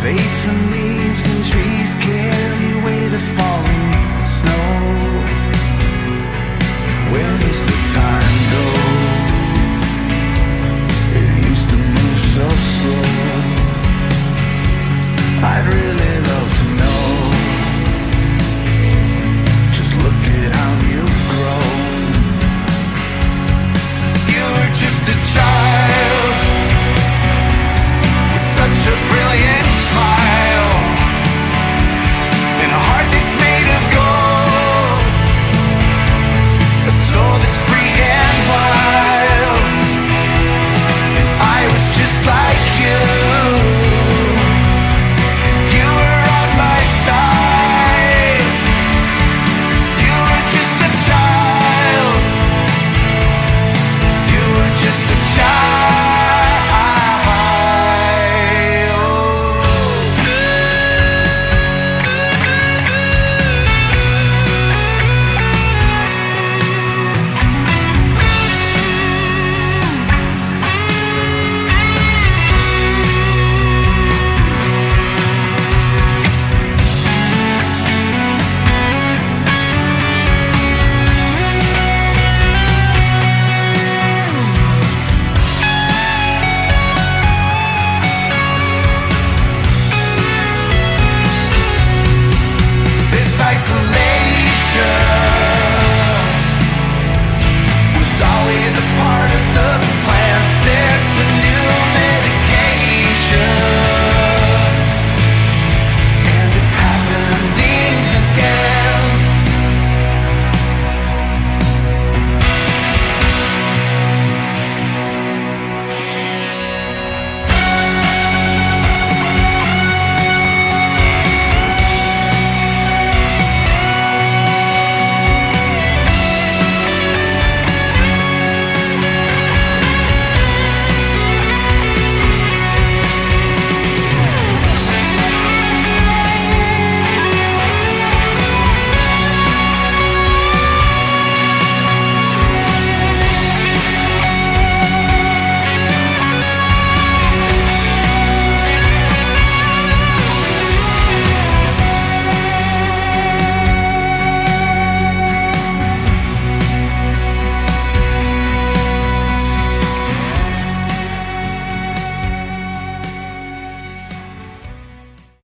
Fade from leaves and trees carry away the falling snow. Where does the time go? It used to move so slow. I'd really love to know. Just look at how you've grown. You were just a child with such a